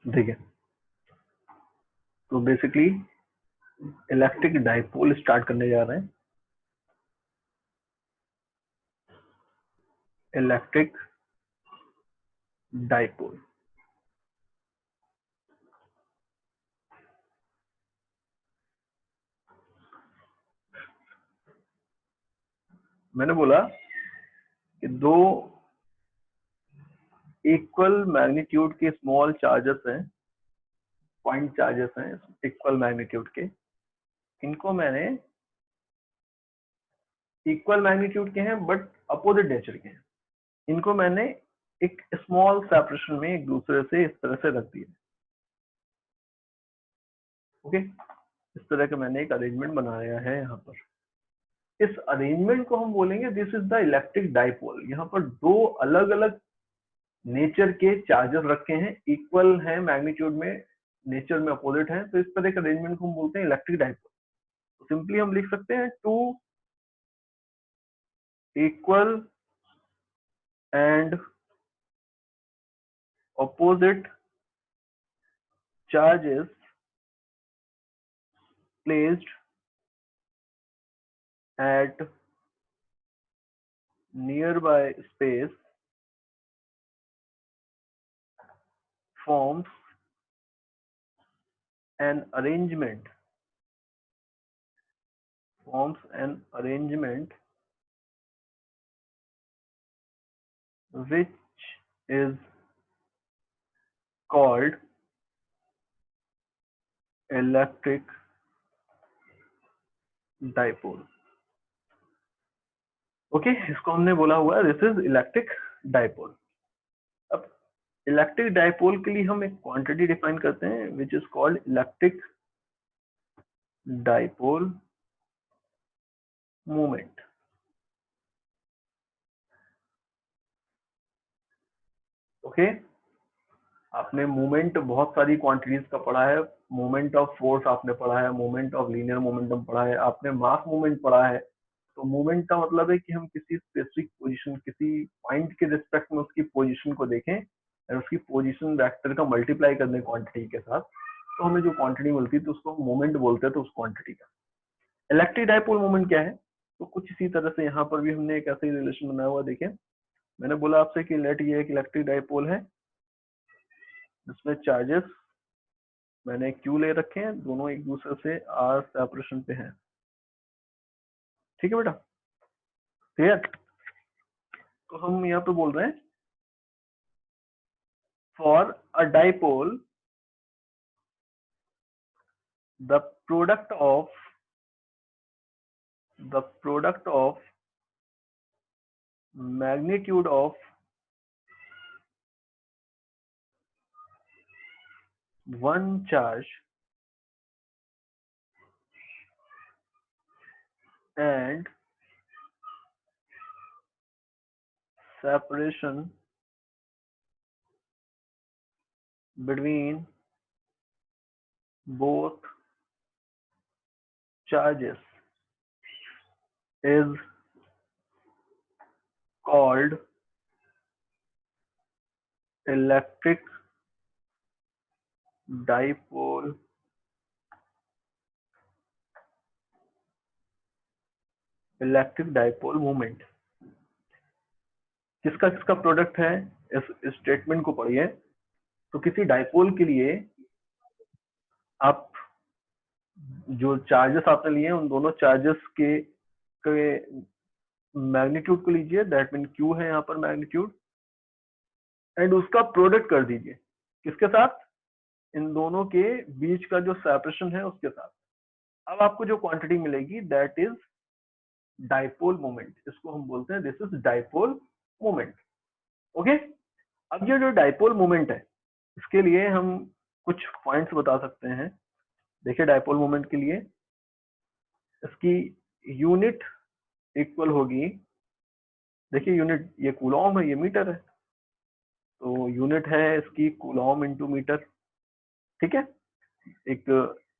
देखिए, तो basically electric dipole start करने जा रहे हैं। इलेक्ट्रिक डाइपोल, मैंने बोला कि दो इक्वल मैग्नीट्यूड के स्मॉल चार्जेस हैं, पॉइंट चार्जेस हैं इक्वल मैग्नीट्यूड के। इनको मैंने इक्वल मैग्नीट्यूड के हैं बट अपोजिट नेचर के हैं। इनको मैंने एक स्मॉल सेपरेशन में एक दूसरे से इस तरह से रख दिया। ओके, इस तरह का मैंने एक अरेंजमेंट बनाया है यहाँ पर। इस अरेंजमेंट को हम बोलेंगे this is the electric dipole. यहाँ पर दो अलग अलग नेचर के चार्जेस रखे हैं, इक्वल है मैग्नीट्यूड में, नेचर में अपोजिट है, तो इस तरह के अरेंजमेंट को हम बोलते हैं इलेक्ट्रिक डाइपोल। तो सिंपली हम लिख सकते हैं two equal and opposite charges placed at nearby space forms an arrangement which is called electric dipole। Okay, इसको हमने बोला हुआ है दिस इज इलेक्ट्रिक डाइपोल। अब इलेक्ट्रिक डाइपोल के लिए हम एक क्वांटिटी डिफाइन करते हैं which is called electric dipole moment. Okay, आपने मोमेंट बहुत सारी क्वांटिटीज का पढ़ा है। मोमेंट ऑफ फोर्स आपने पढ़ा है, मोमेंट ऑफ लीनियर मोमेंटम पढ़ा है, आपने मास मोमेंट पढ़ा है। तो मोमेंट का मतलब है कि हम किसी स्पेसिफिक पोजीशन, किसी पॉइंट के रिस्पेक्ट में उसकी पोजीशन को देखें और उसकी पोजीशन वेक्टर का मल्टीप्लाई करने क्वांटिटी के साथ, तो हमें जो क्वांटिटी मिलती है तो उसको मोमेंट बोलते हैं। तो उस क्वांटिटी का इलेक्ट्रिक डाइपोल मोमेंट क्या है, तो कुछ इसी तरह से यहाँ पर भी हमने एक ऐसा ही रिलेशन बनाया हुआ। देखें, मैंने बोला आपसे कि लेट ये एक इलेक्ट्रिक डाइपोल है जिसमें चार्जेस मैंने क्यू ले रखे हैं, दोनों एक दूसरे से आर सेपरेशन पे हैं। ठीक है बेटा, क्लियर? तो हम यहाँ पे बोल रहे हैं for a dipole the product of magnitude of one charge and separation between both charges is called electric dipole moment. किसका किसका प्रोडक्ट है, इस स्टेटमेंट को पढ़िए। तो किसी डाइपोल के लिए आप जो चार्जेस आपने लिए उन दोनों चार्जेस के मैग्नीट्यूड को लीजिए, दैट मीन क्यू है यहाँ पर मैग्नीट्यूड, एंड उसका प्रोडक्ट कर दीजिए किसके साथ, इन दोनों के बीच का जो सेपरेशन है उसके साथ। अब आपको जो क्वांटिटी मिलेगी दैट इज डाइपोल मोमेंट। इसको हम बोलते हैं this is dipole moment. Okay, अब ये जो डाइपोल मोमेंट है इसके लिए हम कुछ पॉइंट्स बता सकते हैं। देखिए, डाइपोल मोमेंट के लिए इसकी यूनिट इक्वल होगी, देखिए यूनिट, ये कूलॉम है, ये मीटर है, तो यूनिट है इसकी कूलॉम इनटू मीटर। ठीक है, एक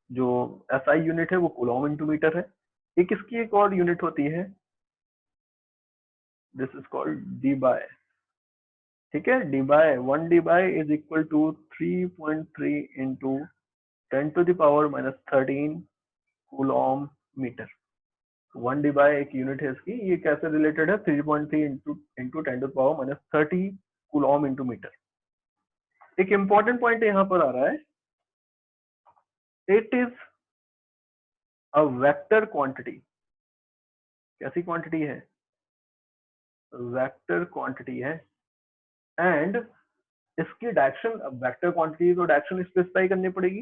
जो एसआई यूनिट है वो कूलॉम इनटू मीटर है। एक इसकी एक और यूनिट होती है, this is called debye ठीक है, debye 1 debye is equal to 3.3 into 10⁻⁻13 coulomb metre. 1 debye एक यूनिट है इसकी, ये कैसे रिलेटेड है, 3.3 इंटू 10⁻⁻30 कूलॉम इंटू मीटर। एक इंपॉर्टेंट पॉइंट यहाँ पर आ रहा है, it is a vector quantity. कैसी क्वांटिटी है, वेक्टर क्वांटिटी है, एंड इसकी डायरेक्शन, अब वेक्टर क्वांटिटी तो डायरेक्शन स्पेसिफाई करनी पड़ेगी।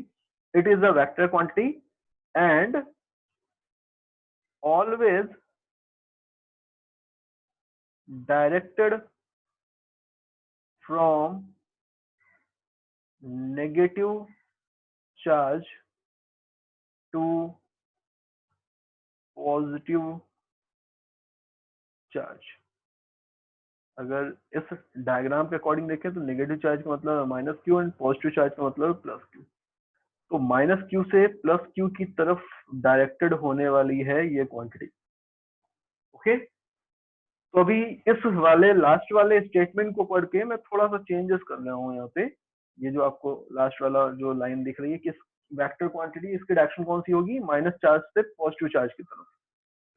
It is a vector quantity and always directed from negative charge to positive charge. अगर इस डायग्राम के अकॉर्डिंग देखें तो नेगेटिव चार्ज का मतलब minus Q and positive charge का मतलब प्लस क्यू। तो माइनस क्यू से प्लस क्यू की तरफ डायरेक्टेड होने वाली है ये क्वांटिटी। ओके, तो अभी इस वाले लास्ट वाले स्टेटमेंट को पढ़ के मैं थोड़ा सा चेंजेस कर रहा हूँ यहाँ पे। ये जो आपको लास्ट वाला जो लाइन दिख रही है कि वेक्टर क्वांटिटी, इसकी डायरेक्शन कौन सी होगी, माइनस चार्ज से पॉजिटिव चार्ज की तरफ।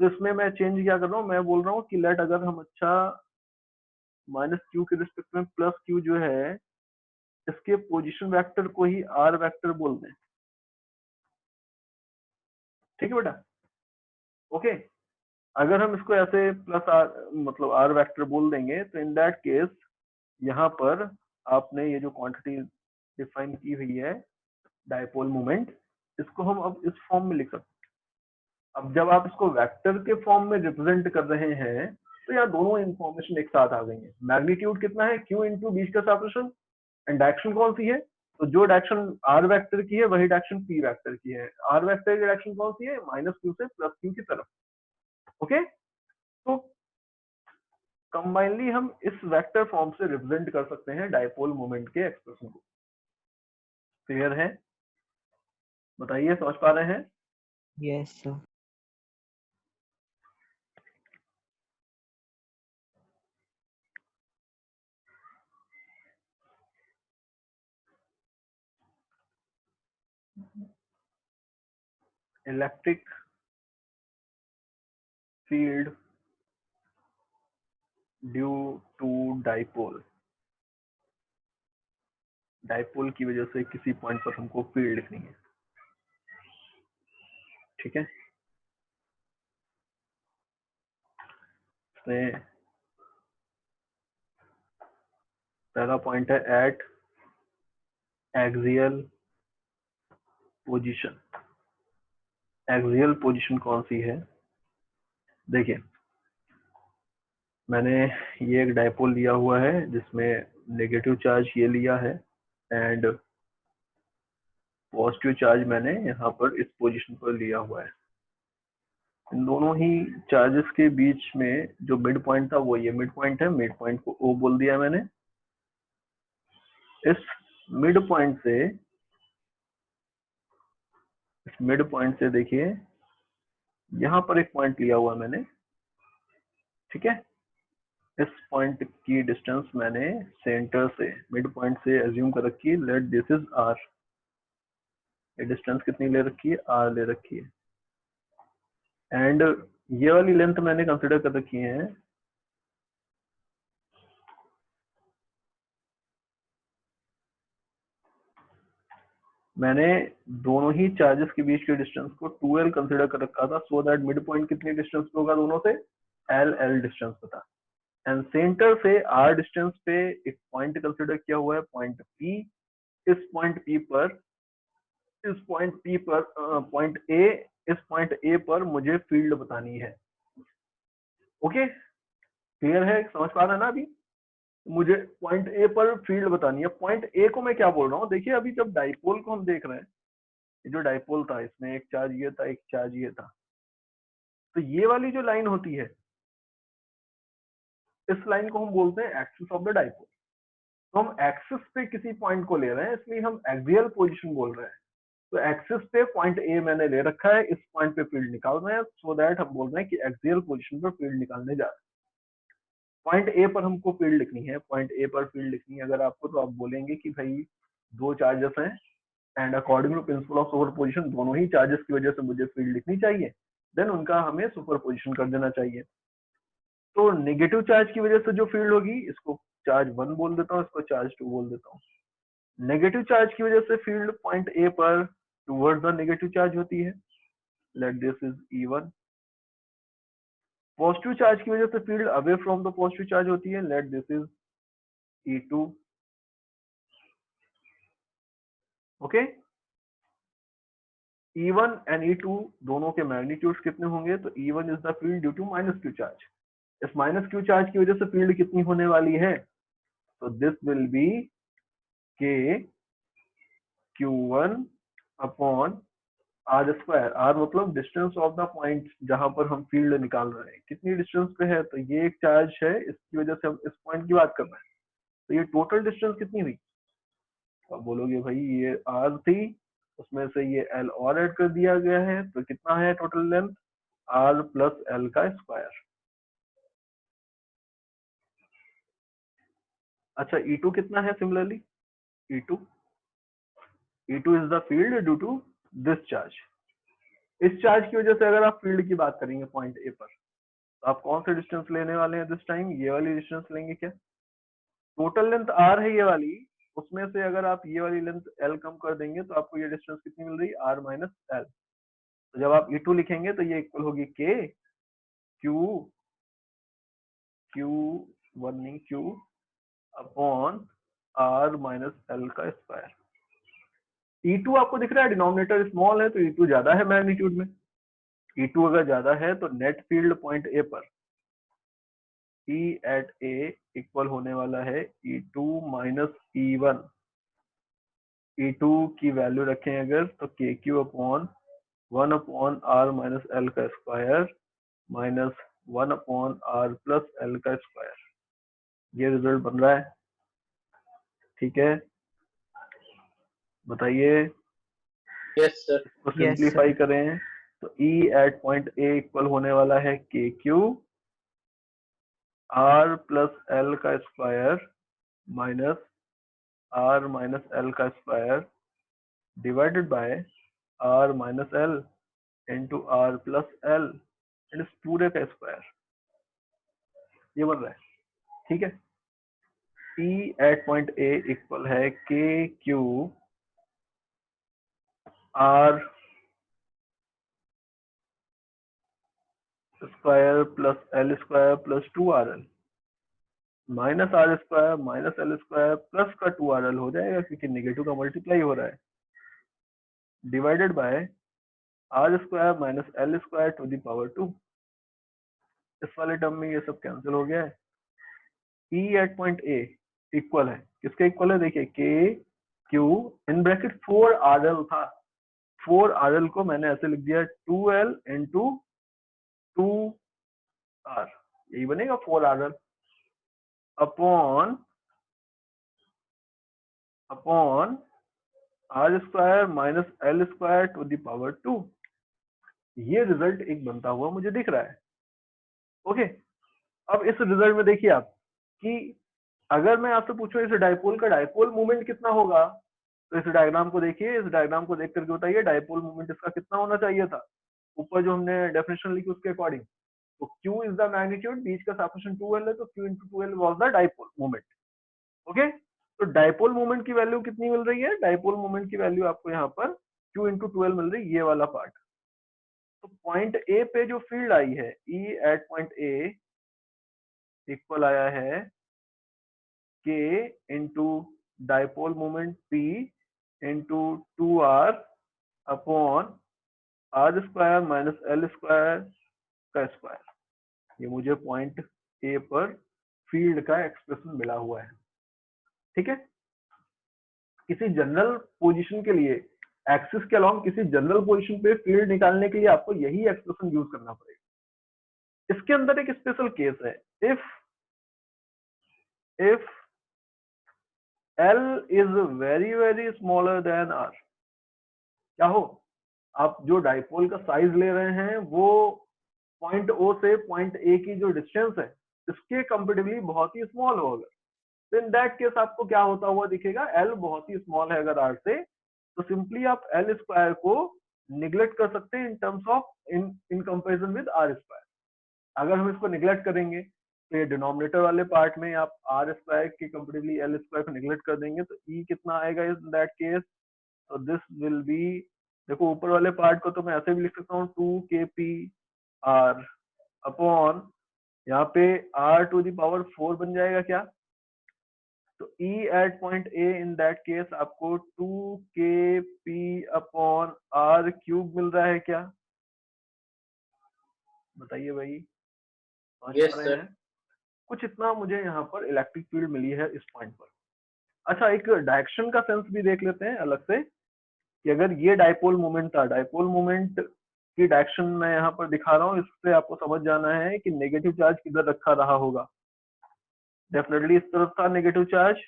तो इसमें मैं चेंज क्या कर रहा हूँ, मैं बोल रहा हूँ कि लेट अगर हम अच्छा माइनस क्यू के रिस्पेक्ट में प्लस क्यू जो है इसके पोजीशन वेक्टर को ही आर वेक्टर बोल दें। ठीक है बेटा, ओके। अगर हम इसको ऐसे प्लस आर मतलब आर वेक्टर बोल देंगे तो इन दैट केस यहाँ पर आपने ये जो क्वांटिटी डिफाइन की हुई है डायपोल मोमेंट, इसको हम अब इस फॉर्म में लिख सकते हैं। अब जब आप इसको वेक्टर के फॉर्म में रिप्रेजेंट कर रहे हैं तो यहाँ दोनों इंफॉर्मेशन एक साथ आ गई है। मैग्नीट्यूड कितना है, क्यू इंटू बीच का सेपरेशन, एंड डायरेक्शन कौन सी है, तो जो डायरेक्शन आर वेक्टर की है वही डायरेक्शन पी वेक्टर की है। आर वेक्टर की डायरेक्शन कौन सी है, माइनस क्यू से प्लस क्यू की तरफ। ओके, तो कंबाइनली हम इस वेक्टर फॉर्म से रिप्रेजेंट कर सकते हैं डायपोल मोमेंट के एक्सप्रेशन को। क्लियर है, बताइए, समझ पा रहे हैं? Yes sir. Electric field due to dipole, dipole की वजह से किसी पॉइंट पर हमको फील्ड लिखनी है। ठीक है, इसमें पहला पॉइंट है at axial position. Axial position कौन सी है, देखिए मैंने ये एक डायपोल लिया हुआ है जिसमें नेगेटिव चार्ज ये लिया है एंड पॉजिटिव चार्ज मैंने यहाँ पर इस पोजीशन पर लिया हुआ है। इन दोनों ही चार्जेस के बीच में जो मिड पॉइंट था वो ये मिड पॉइंट है, मिड पॉइंट को ओ बोल दिया मैंने। इस मिड पॉइंट से देखिए यहाँ पर एक पॉइंट लिया हुआ मैंने। ठीक है, इस पॉइंट की डिस्टेंस मैंने सेंटर से मिड पॉइंट से एज्यूम कर रखी है, लेट दिस इज आर। ये डिस्टेंस कितनी ले रखी है, आर ले रखी है, एंड ये वाली लेंथ मैंने कंसिडर कर रखी है मैंने दोनों ही चार्जेस के बीच के डिस्टेंस को 2l कंसिडर कर रखा था, सो दैट मिड पॉइंट कितनी डिस्टेंस पे होगा दोनों से, l डिस्टेंस पे था। एंड सेंटर से r डिस्टेंस पे एक पॉइंट कंसिडर किया हुआ है, पॉइंट P। इस पॉइंट P पर पॉइंट A, इस पॉइंट A पर मुझे फील्ड बतानी है। ओके, क्लियर है, समझ पा रहे हैं ना? अभी मुझे पॉइंट ए पर फील्ड बतानी है। पॉइंट ए को मैं क्या बोल रहा हूँ, देखिए अभी जब डाइपोल को हम देख रहे हैं, ये जो डाइपोल था इसमें एक चार्ज ये था, एक चार्ज ये था, तो ये वाली जो लाइन होती है इस लाइन को हम बोलते हैं एक्सिस ऑफ द डाइपोल। तो हम एक्सिस पे किसी पॉइंट को ले रहे हैं इसलिए हम एक्सियल पोजीशन बोल रहे हैं। तो एक्सिस पे पॉइंट ए मैंने ले रखा है, इस पॉइंट पे फील्ड निकाल रहे हैं, सो दैट हम बोल रहे हैं कि एक्सियल पोजीशन पर फील्ड निकालने जा रहे हैं। पॉइंट ए पर हमको फील्ड लिखनी है, पॉइंट ए पर फील्ड लिखनी है अगर आपको, तो आप बोलेंगे कि भाई दो चार्जेस हैं and according to principle of superposition दोनों ही चार्जेस की वजह से मुझे फील्ड लिखनी चाहिए, देन उनका हमें सुपरपोजिशन कर देना चाहिए। तो नेगेटिव चार्ज की वजह से जो फील्ड होगी, इसको चार्ज 1 बोल देता हूँ, इसको चार्ज 2 बोल देता हूँ। नेगेटिव चार्ज की वजह से फील्ड पॉइंट ए पर टुवर्ड्स द नेगेटिव चार्ज होती है, let this is E1। Positive charge की वजह से field away from the positive charge होती है, let this is E2। Okay, E1 and E2 दोनों के मैग्नीट्यूड्स कितने होंगे, तो E1 is the field due to minus Q charge. इस माइनस क्यू चार्ज की वजह से फील्ड कितनी होने वाली है, तो this will be K Q1 upon R square. R मतलब डिस्टेंस ऑफ द पॉइंट जहां पर हम फील्ड निकाल रहे हैं, कितनी डिस्टेंस पे है, तो ये एक चार्ज है, इसकी वजह से हम इस पॉइंट की बात कर रहे हैं, तो ये टोटल डिस्टेंस कितनी हुई, तो आप बोलोगे भाई ये आर थी, उसमें से ये एल और ऐड कर दिया गया है, तो कितना है total length, R plus L का स्क्वायर। अच्छा E2 कितना है, similarly E2 is the field due to this charge. इस चार्ज की वजह से अगर आप फील्ड की बात करेंगे पॉइंट ए पर, तो आप कौन सा डिस्टेंस लेने वाले हैं दिस टाइम, ये वाली डिस्टेंस लेंगे क्या, टोटल लेंथ आर है ये वाली, उसमें से अगर आप ये वाली लेंथ एल कम कर देंगे तो आपको ये डिस्टेंस कितनी मिल रही है, आर माइनस एल। तो जब आप E2 लिखेंगे तो ये इक्वल होगी के क्यू क्यू वन नहीं Q upon R minus L का स्क्वायर। E2 आपको दिख रहा है डिनोमिनेटर स्मॉल है, तो E2 ज्यादा है मैग्नीट्यूड में। E2 अगर ज्यादा है तो नेट फील्ड पॉइंट ए पर E एट ए इक्वल होने वाला है E2 माइनस E1। E2 की वैल्यू रखें अगर, तो K Q upon 1 upon R minus L का square minus 1 upon R plus L का स्क्वायर, ये रिजल्ट बन रहा है। ठीक है, बताइए। Yes sir. इसको सिंप्लीफाई करें तो E at point A equal होने वाला है K Q R plus L का square minus R minus L का square divided by R minus L into R plus L इस पूरे का स्क्वायर, ये बन रहा है। ठीक है, E at point A equal है K Q R square plus L square plus 2RL minus R square minus L square plus का 2RL हो जाएगा, क्योंकि नेगेटिव का मल्टीप्लाई हो रहा है, divided by R square minus L square to the power 2। इस वाले टर्म में ये सब कैंसिल हो गया है। E at point A equal है, किसके इक्वल है, देखिए के क्यू इन ब्रैकेट 4RL था, 4RL को मैंने ऐसे लिख दिया 2L इंटू 2R, यही बनेगा 4RL upon upon R square minus L square to the power 2। ये रिजल्ट एक बनता हुआ मुझे दिख रहा है। ओके, अब इस रिजल्ट में देखिए आप कि अगर मैं आपसे पूछूं इस डाइपोल का डाइपोल मोमेंट कितना होगा, तो इस डायग्राम को देखिए, इस डायग्राम को देख करके बताइए डाइपोल मोमेंट इसका कितना होना चाहिए था। ऊपर जो हमने डेफिनेशन लिखी उसके अकॉर्डिंग, तो Q इज द मैग्नीट्यूड, बीच का सफिशिएंट 2L है, तो Q into 2L was the dipole moment. Okay, तो डाइपोल मोमेंट की वैल्यू कितनी मिल रही है, डाइपोल मोमेंट की वैल्यू आपको यहाँ पर Q इंटू 2L मिल रही है, ये वाला पार्ट। तो पॉइंट ए पे जो फील्ड आई है E at point A equal आया है K into dipole moment P into 2R upon R square minus L square का स्क्वायर। ये मुझे पॉइंट ए पर फील्ड का एक्सप्रेशन मिला हुआ है। ठीक है, किसी जनरल पोजीशन के लिए एक्सिस के अलोंग किसी जनरल पोजीशन पे फील्ड निकालने के लिए आपको यही एक्सप्रेशन यूज करना पड़ेगा। इसके अंदर एक स्पेशल केस है, if L is very very smaller than R। क्या हो, आप जो डाइपोल का साइज ले रहे हैं वो पॉइंट O से पॉइंट A की जो डिस्टेंस है इसके कंपेरेटिवली बहुत ही स्मॉल हो अगर, तो इन दैट केस आपको क्या होता हुआ दिखेगा, एल बहुत ही स्मॉल है अगर आर से, तो सिंपली आप एल स्क्वायर को निग्लेक्ट कर सकते हैं in terms of in comparison with R square. अगर हम इसको निग्लेक्ट करेंगे तो ये डिनोमिनेटर वाले पार्ट में आप आर स्क्वायर के कंपेरेटिवली एल स्क्वायर को निग्लेक्ट कर देंगे तो ई कितना आएगा इन दैट केस, तो दिस विल बी, देखो ऊपर वाले पार्ट को तो मैं ऐसे भी लिख सकता हूँ 2 kp r अपॉन यहाँ पे r टू द पावर 4 बन जाएगा क्या, तो E at point A in that case आपको 2 kp अपॉन r क्यूब मिल रहा है क्या, बताइए भाई, समझ Yes, पा रहे sir. हैं। कुछ इतना मुझे यहाँ पर इलेक्ट्रिक फील्ड मिली है इस पॉइंट पर। अच्छा, एक डायरेक्शन का सेंस भी देख लेते हैं अलग से, कि अगर ये डाइपोल मोमेंट था, डाइपोल मोमेंट की डायरेक्शन मैं यहाँ पर दिखा रहा हूँ, इससे आपको समझ जाना है कि नेगेटिव चार्ज किधर रखा रहा होगा। डेफिनेटली इस तरफ था नेगेटिव चार्ज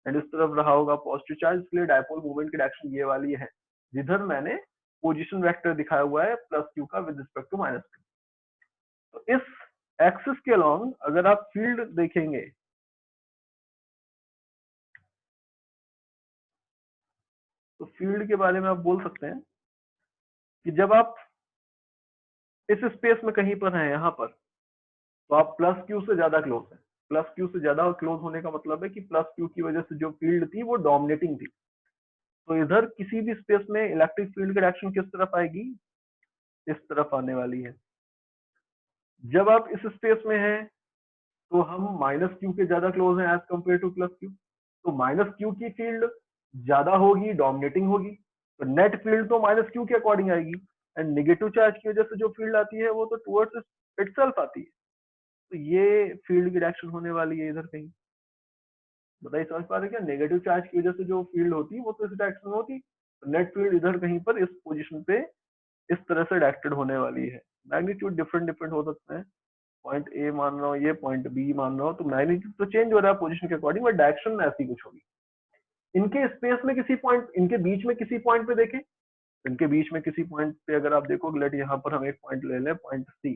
एंड इस तरफ रहा होगा पॉजिटिव चार्ज, इसलिए डाइपोल मोमेंट की डायरेक्शन ये वाली है, जिधर मैंने पोजीशन वेक्टर दिखाया हुआ है प्लस क्यू का with respect to minus Q. तो इस एक्सिस के अलोंग अगर आप फील्ड देखेंगे, तो फील्ड के बारे में आप बोल सकते हैं कि जब आप इस स्पेस में कहीं पर हैं यहाँ पर, तो आप प्लस क्यू से ज्यादा क्लोज हैं। प्लस क्यू से ज्यादा क्लोज होने का मतलब है कि प्लस क्यू की वजह से जो फील्ड थी वो डोमिनेटिंग थी, तो इधर किसी भी स्पेस में इलेक्ट्रिक फील्ड की डायरेक्शन किस तरफ आएगी, इस तरफ आने वाली है। जब आप इस स्पेस में हैं तो हम माइनस क्यू के ज्यादा क्लोज हैं as compare to plus Q, तो माइनस क्यू की फील्ड ज्यादा होगी, डोमिनेटिंग होगी, तो नेट फील्ड तो माइनस क्यू के अकॉर्डिंग आएगी, एंड नेगेटिव चार्ज की वजह से जो फील्ड आती है वो तो टुवर्ड्स इटसेल्फ आती है, तो ये फील्ड की डायरेक्शन होने वाली है इधर कहीं। बताइए, समझ पा रहे हैं क्या, नेगेटिव चार्ज की वजह से जो फील्ड होती है वो तो इस डायरेक्शन में होती, तो नेट फील्ड इधर कहीं पर इस पोजीशन पे इस तरह से डायरेक्टेड होने वाली है। मैग्नीट्यूड डिफरेंट डिफरेंट हो सकते हैं, पॉइंट ए मान रहा हूँ, ये पॉइंट बी मान रहा हूँ, तो मैग्नीट्यूड तो चेंज हो रहा है पोजीशन के अकॉर्डिंग, बट डायरेक्शन में ऐसी कुछ होगी। इनके स्पेस में किसी पॉइंट, इनके बीच में किसी पॉइंट पे देखें, इनके बीच में किसी पॉइंट पे अगर आप देखो, लेट यहाँ पर हम एक पॉइंट ले लें, पॉइंट सी,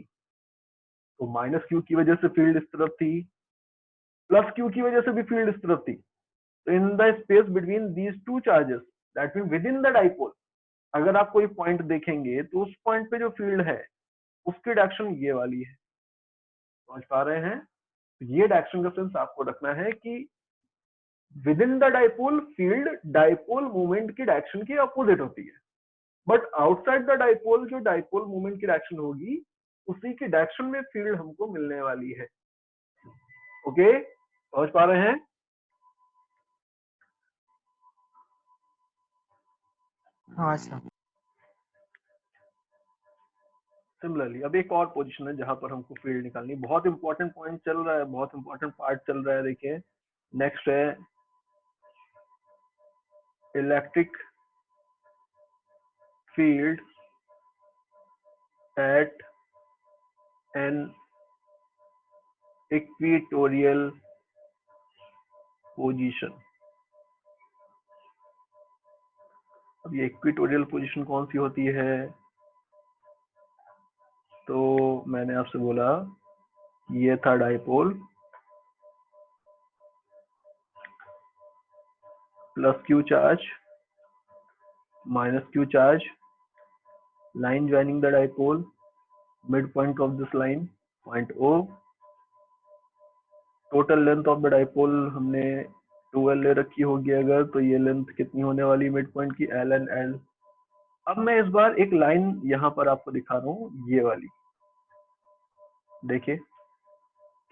तो माइनस क्यू की वजह से फील्ड इस तरफ थी, प्लस क्यू की वजह से भी फील्ड इस तरफ थी, तो in the space between these two charges, that mean with in the dipole, अगर आप कोई पॉइंट देखेंगे तो उस पॉइंट पे जो फील्ड है उसकी डायरेक्शन ये वाली है। समझ पा रहे हैं, ये डायरेक्शन का सेंस आपको रखना है कि with in the dipole field dipole movement की डायरेक्शन की अपोजिट होती है, बट आउटसाइड द डाइपोल जो डाइपोल मूवमेंट की डायरेक्शन होगी उसी की डायरेक्शन में फील्ड हमको मिलने वाली है। ओके, समझ पा रहे हैं। हाँ सर। सिमिलरली अब एक और पोजीशन है जहां पर हमको फील्ड निकालनी, बहुत इंपॉर्टेंट पॉइंट चल रहा है, बहुत इंपॉर्टेंट पार्ट चल रहा है। देखिए नेक्स्ट है electric field at an equatorial position. अब ये इक्वेटोरियल पोजीशन कौन सी होती है, तो मैंने आपसे बोला ये था dipole, plus Q charge minus Q charge, line joining the dipole, midpoint of this line point O, total length of the dipole हमने 2L ले रखी होगी अगर, तो ये लेंथ कितनी होने वाली मिड पॉइंट की, L एंड L। अब मैं इस बार एक लाइन यहाँ पर आपको दिखा रहा हूँ, ये वाली देखिए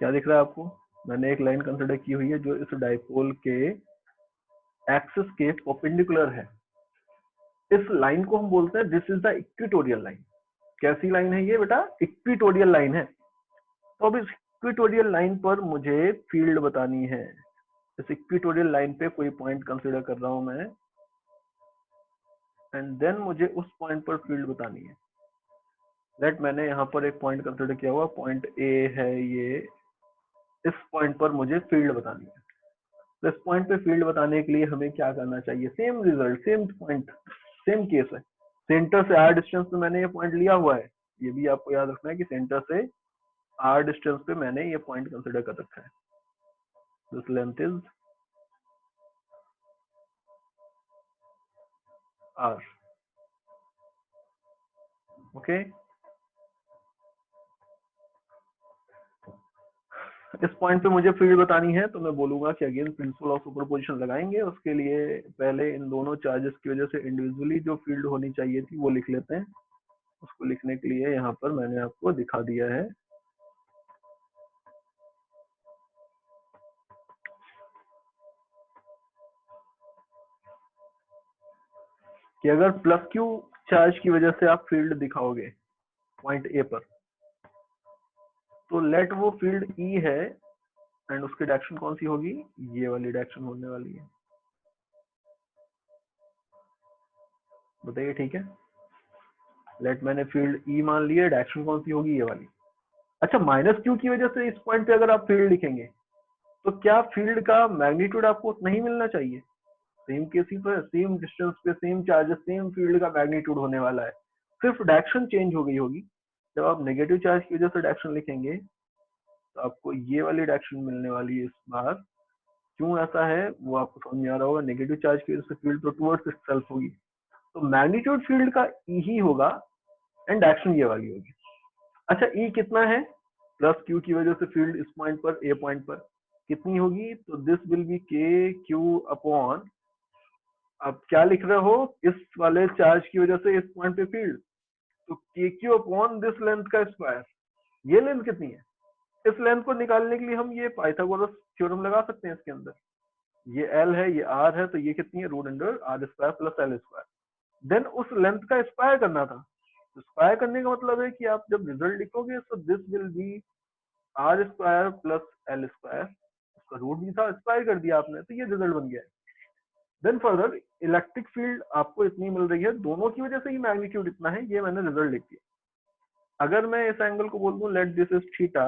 क्या दिख रहा है आपको, मैंने एक लाइन कंसिडर की हुई है जो इस डाइपोल के एक्सिस के परपेंडिकुलर है। इस लाइन को हम बोलते हैं this is the equatorial line. कैसी लाइन है ये बेटा, इक्वेटोरियल लाइन है। तो अब इस इक्वेटोरियल लाइन पर मुझे फील्ड बतानी है, इस इक्वेटोरियल लाइन पे कोई पॉइंट कंसीडर कर रहा हूं मैं, एंड देन मुझे उस पॉइंट पर फील्ड बतानी है। लेट मैंने यहाँ पर एक पॉइंट कंसीडर किया हुआ, पॉइंट ए है ये, इस पॉइंट पर मुझे फील्ड बतानी है। तो इस पॉइंट पे फील्ड बताने के लिए हमें क्या करना चाहिए, same result, same point, same case है। सेंटर से आर डिस्टेंस पे मैंने ये पॉइंट लिया हुआ है, ये भी आपको याद रखना है कि सेंटर से r डिस्टेंस पे मैंने ये पॉइंट कंसिडर कर रखा है। This length is r। Okay, इस पॉइंट पे मुझे फील्ड बतानी है तो मैं बोलूंगा कि अगेन प्रिंसिपल ऑफ सुपरपोजिशन लगाएंगे। उसके लिए पहले इन दोनों चार्जेस की वजह से इंडिविजुअली जो फील्ड होनी चाहिए थी वो लिख लेते हैं। उसको लिखने के लिए यहाँ पर मैंने आपको दिखा दिया है कि अगर प्लस क्यू चार्ज की वजह से आप फील्ड दिखाओगे पॉइंट ए पर, तो लेट वो फील्ड ई है एंड उसकी डायरेक्शन कौन सी होगी, ये वाली डायरेक्शन होने वाली है। बताइए, ठीक है। लेट मैंने फील्ड ई मान लिया, डायरेक्शन कौन सी होगी, ये वाली। अच्छा, माइनस क्यू की वजह से इस पॉइंट पे अगर आप फील्ड लिखेंगे तो क्या फील्ड का मैग्नीट्यूड आपको नहीं मिलना चाहिए? सेम केस ही पर, सेम डिस्टेंस पे, सेम चार्जेस, सेम फील्ड का मैग्नीट्यूड होने वाला है, सिर्फ डायरेक्शन चेंज हो गई होगी। जब आप नेगेटिव चार्ज की वजह से डायरेक्शन लिखेंगे तो आपको ये वाली डायरेक्शन मिलने वाली है इस बार। क्यों ऐसा है वो आपको समझ में आ रहा होगा। नेगेटिव चार्ज की वजह से फील्ड तो टुवर्ड्स इटसेल्फ होगी, तो मैग्नीट्यूड फील्ड का ई ही होगा एंड डायरेक्शन ये वाली होगी। अच्छा, ई कितना है? प्लस क्यू की वजह से फील्ड इस पॉइंट पर, ए पॉइंट पर कितनी होगी? तो दिस विल बी के क्यू अपॉन, आप क्या लिख रहे हो, इस वाले चार्ज की वजह से इस पॉइंट पे फील्ड, तो K Q upon this length का स्क्वायर। ये लेंथ कितनी है? इस लेंथ को निकालने के लिए हम ये पाइथागोरस थ्योरम लगा सकते हैं इसके अंदर। ये एल है, ये आर है, तो ये कितनी है, root under R square plus L square. Then उस लेंथ का स्क्वायर करना था। तो स्क्वायर करने का मतलब है कि आप जब रिजल्ट लिखोगे तो this will be R square plus L square, उसका रूट भी था, स्क्वायर कर दिया आपने, तो ये रिजल्ट बन गया है। देन फर्दर इलेक्ट्रिक फील्ड आपको इतनी मिल रही है, दोनों की वजह से ही मैग्नीट्यूड इतना है, ये मैंने रिजल्ट लिख दिया। अगर मैं इस एंगल को बोल दूं लेट दिस इज थीटा,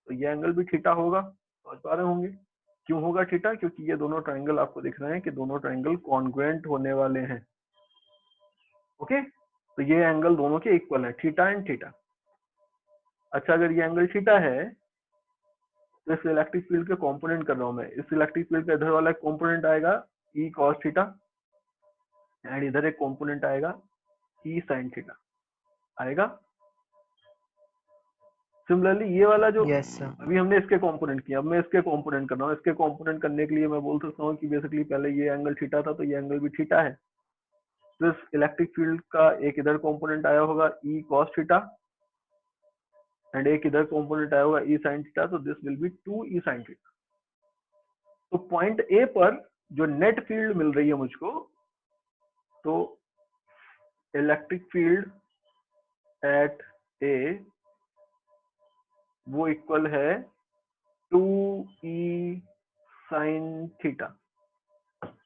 तो ये एंगल भी थीटा होगा, समझ पा रहे होंगे। क्यों होगा थीटा? क्योंकि ये दोनों ट्रायंगल आपको दिख रहे हैं कि दोनों ट्रायंगल कॉन्ग्रुएंट होने वाले हैं। ओके, तो ये एंगल दोनों के इक्वल है, थीटा एंड थीटा। अच्छा, अगर ये एंगल थीटा है तो इस इलेक्ट्रिक फील्ड के कंपोनेंट कर रहा हूं मैं, इस इलेक्ट्रिक फील्ड का इधर वाला कंपोनेंट आएगा ई कॉस थीटा एंड इधर एक कंपोनेंट आएगा ई साइन थीटा आएगा। सिमिलरली ये वाला जो यस सर। अभी हमने इसके कंपोनेंट किया, अब मैं इसके कंपोनेंट कर रहा हूँ। इसके कंपोनेंट करने के लिए मैं बोल सकता हूँ कि बेसिकली पहले ये एंगल थीटा था तो ये एंगल भी थीटा है। तो इस इलेक्ट्रिक फील्ड का एक इधर कंपोनेंट आया होगा ई कॉस थीटा एंड एक इधर कंपोनेंट आया होगा ई साइन थीटा, तो this will B 2 E sine theta. तो पॉइंट ए पर जो नेट फील्ड मिल रही है मुझको, तो इलेक्ट्रिक फील्ड एट ए वो इक्वल है 2 ई साइन थीटा।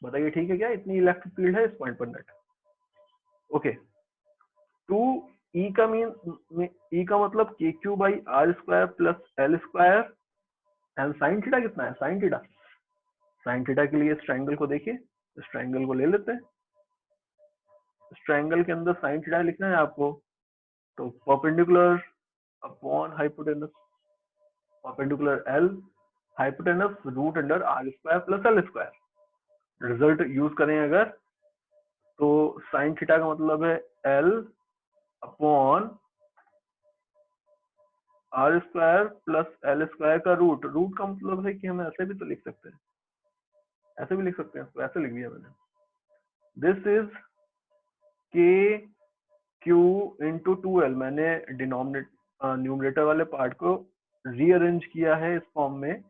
बताइए, ठीक है क्या? इतनी इलेक्ट्रिक फील्ड है इस पॉइंट पर नेट। ओके, 2 ई का मीन, ई का मतलब K Q by R square plus L square and sine theta कितना है? साइन थीटा, साइन थीटा के लिए इस ट्रायंगल को देखिए, इस ट्रायंगल को ले लेते हैं। इस ट्रायंगल के अंदर साइन थीटा लिखना है आपको, तो perpendicular upon hypotenuse, perpendicular L, hypotenuse root under R square plus L square. Result use करें अगर, तो साइन थीटा का मतलब है L upon R square plus L square का रूट। रूट का मतलब है कि हम ऐसे भी तो लिख सकते हैं, ऐसे भी लिख सकते हैं, इसको ऐसे लिख दिया मैंने। This is K Q into 2l। मैंने न्यूमरेटर वाले पार्ट को रीअरेंज किया है इस फॉर्म में।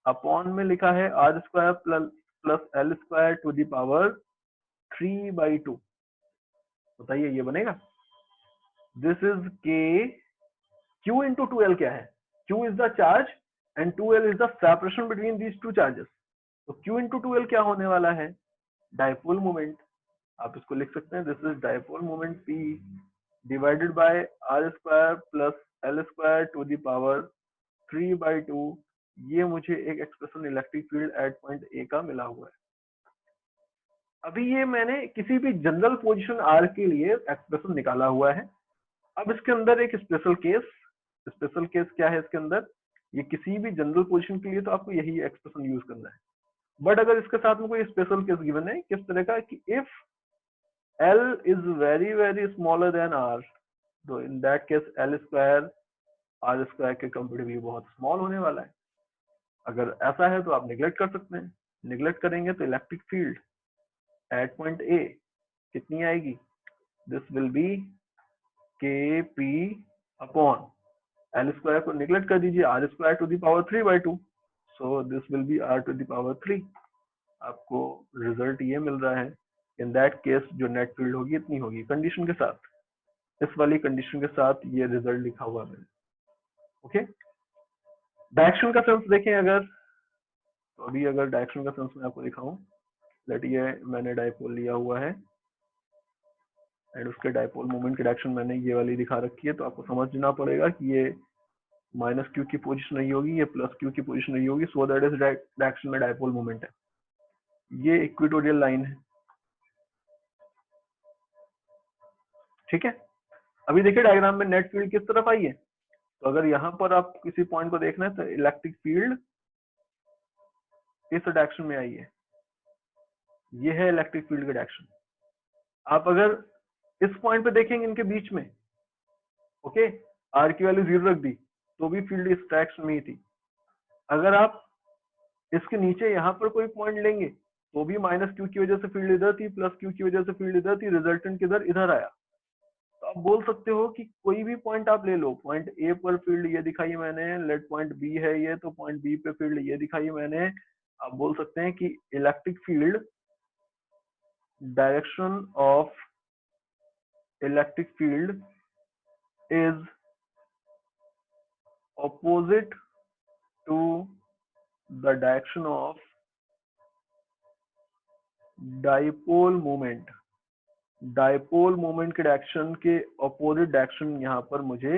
अपॉन में लिखा है R square plus L square to the power 3/2। बताइए ये बनेगा? This is K Q into 2l। क्या है? Q is the charge and 2l is the separation between these two charges. तो क्यू इंटू 2l क्या होने वाला है? Dipole moment. आप इसको लिख सकते हैं, this is dipole moment P divided by R square plus L square to the power 3/2। ये मुझे एक expression electric field at point ए का मिला हुआ है। अभी ये मैंने किसी भी जनरल पोजीशन आर के लिए एक्सप्रेशन निकाला हुआ है। अब इसके अंदर एक स्पेशल केस स्पेशल केस क्या है इसके अंदर, ये किसी भी जनरल पोजीशन के लिए तो आपको यही एक्सप्रेशन यूज करना है। बट अगर इसके साथ में कोई स्पेशल केस गिवन है किस तरह का कि if L is very smaller than R, तो इन that case L square R square के कंपेरेटिवली बहुत स्मॉल होने वाला है। अगर ऐसा है तो आप निगलेक्ट कर सकते हैं। निगलेक्ट करेंगे तो electric field at point A कितनी आएगी, this will be KP upon L square को निगलेक्ट कर दीजिए, R square to the power 3/2, so this will be R to the power 3। आपको रिजल्ट ये मिल रहा है। इन दैट केस जो नेट फील्ड होगी इतनी होगी, कंडीशन के साथ, इस वाली कंडीशन के साथ ये रिजल्ट लिखा हुआ है। ओके, डायरेक्शन का सेंस देखें अगर, तो अभी अगर डायरेक्शन का सेंस मैं आपको दिखाऊं, लेट ये मैंने डायपोल लिया हुआ है एंड उसके डायपोल मोमेंट की डायरेक्शन मैंने ये वाली दिखा रखी है, तो आपको समझना पड़ेगा कि ये माइनस क्यू की पोजीशन नहीं होगी, ये प्लस क्यू की पोजीशन नहीं होगी, सो दैट इज डायरेक्शन में डायपोल मोमेंट है। ये इक्वेटोरियल लाइन है, ठीक है। अभी देखिए डायग्राम में नेट फील्ड किस तरफ आई है, तो अगर यहाँ पर आप किसी पॉइंट को देखना है तो इलेक्ट्रिक फील्ड इस डायरेक्शन में आई है, ये है इलेक्ट्रिक फील्ड की डायरेक्शन। आप अगर इस पॉइंट पे देखेंगे इनके बीच में, ओके, आर की वैल्यू 0 रख दी तो भी फील्ड इस डायरेक्शन में ही थी। अगर आप इसके नीचे यहाँ पर कोई पॉइंट लेंगे तो भी माइनस क्यू की वजह से फील्ड इधर थी, प्लस क्यू की वजह से फील्ड इधर थी, रिजल्टेंट किधर इधर आया। तो आप बोल सकते हो कि कोई भी पॉइंट आप ले लो, पॉइंट ए पर फील्ड ये दिखाई मैंने, लेट पॉइंट बी है ये, तो पॉइंट बी पे फील्ड ये दिखाई मैंने। आप बोल सकते हैं कि electric field, direction of electric field is opposite to the direction of dipole moment। Dipole moment के डायरेक्शन के अपोजिट डायरेक्शन यहाँ पर मुझे